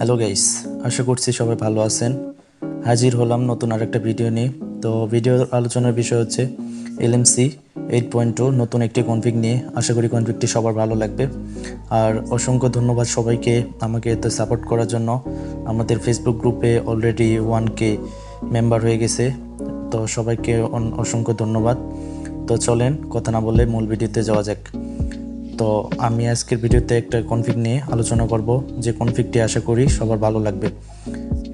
Hello guys, আশা করছি সবাই ভালো আছেন। হাজির হলাম নতুন আরেকটা ভিডিও নিয়ে। তো ভিডিওর আলোচনার বিষয় হচ্ছে LMC 8.2 নতুন একটি কনফিগ নিয়ে। আশা করি কনফিগটি সবার ভালো লাগবে। আর অসংখ্য ধন্যবাদ সবাইকে আমাকে এত সাপোর্ট করার জন্য। আমাদের ফেসবুক গ্রুপে অলরেডি 1K মেম্বার হয়ে গেছে, তো সবাইকে অসংখ্য ধন্যবাদ। তো চলেন কথা না বলে মূল ভিডিওতে যাওয়া যাক। তো আমি আজকের ভিডিওতে একটা কনফিগ নিয়ে আলোচনা করব, যে কনফিগটি আশা করি সবার ভালো লাগবে।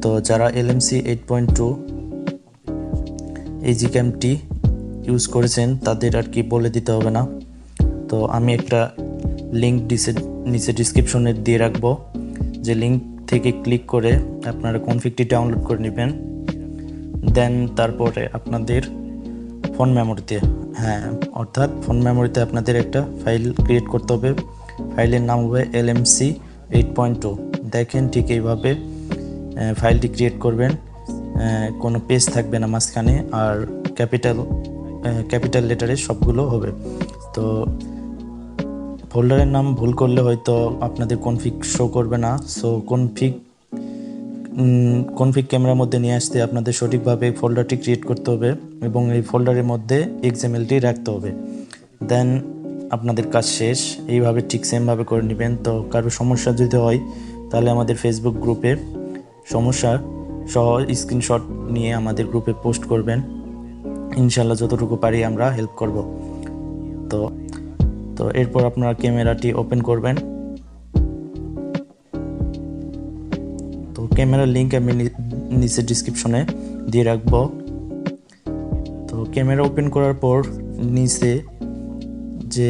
তো যারা LMC 8.2 এই জিক্যামটি ইউজ করেছেন তাদের আর কি বলে দিতে হবে না। তো আমি একটা লিঙ্ক নিচে ডিসক্রিপশনে দিয়ে রাখবো, যে লিঙ্ক থেকে ক্লিক করে আপনারা কনফিগটি ডাউনলোড করে নেবেন। দেন তারপরে আপনাদের ফোন মেমোরিতে অর্থাৎ ফোন মেমোরিতে আপনাদের একটা ফাইল ক্রিয়েট করতে হবে। ফাইলের নাম হবে LMC 8.2। দেখেন ঠিক এইভাবে ফাইলটি ক্রিয়েট করবেন। কোনো পেজ থাকবে না মাঝখানে, আর ক্যাপিটাল লেটারে সবগুলো হবে। তো ফোল্ডারের নাম ভুল করলে হয়তো আপনাদের কনফিগ শো করবে না। সো কনফিগ ক্যামেরার মধ্যে নিয়ে আসতে আপনাদের সঠিকভাবে ফোল্ডারটি ক্রিয়েট করতে হবে এবং এই ফোল্ডারের মধ্যে XMLটি রাখতে হবে। দেন আপনাদের কাজ শেষ। এইভাবে ঠিক সেমভাবে করে নেবেন। তো কারো সমস্যা যদি হয় তাহলে আমাদের ফেসবুক গ্রুপে সমস্যা সহ স্ক্রিনশট নিয়ে আমাদের গ্রুপে পোস্ট করবেন। ইনশাল্লাহ যতটুকু পারি আমরা হেল্প করব। তো এরপর আপনারা ক্যামেরাটি ওপেন করবেন। তো ক্যামেরার লিঙ্ক আমি নিচে ডিসক্রিপশনে দিয়ে রাখবো। তো ক্যামেরা ওপেন করার পর নিচে যে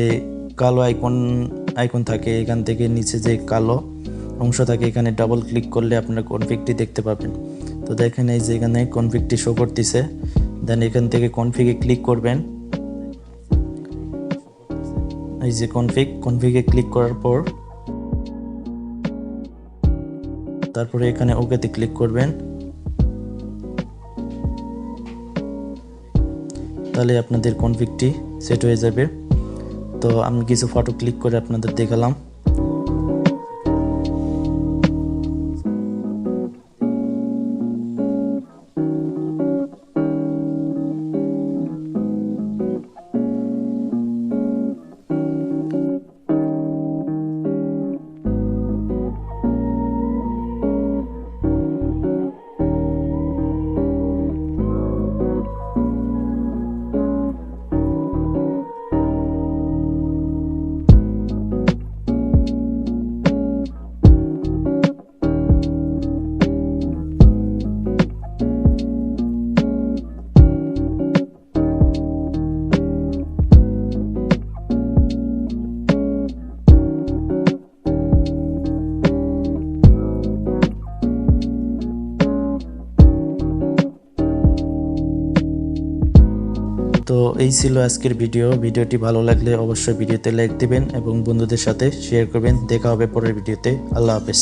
কালো আইকন থাকে, এখান থেকে নিচে যে কালো অংশ থাকে এখানে ডাবল ক্লিক করলে আপনারা কনফিগটি দেখতে পাবেন। তো দেখেন এই যে এখানে কনফিগটি শো করতেছে। দেন এখান থেকে কনফিগে ক্লিক করবেন। এই যে কনফিগে ক্লিক করার পর তারপরে এখানে ওকেতে ক্লিক করবেন। তাহলে আপনাদের কনফিগটি সেট হয়ে যাবে। তো আমি কিছু ফটো ক্লিক করে আপনাদের দেখালাম। তো এই ছিল আজকের ভিডিওটি ভালো লাগলে অবশ্যই ভিডিওতে লাইক দিবেন এবং বন্ধুদের সাথে শেয়ার করবেন। দেখা হবে পরের ভিডিওতে। আল্লাহ হাফেজ।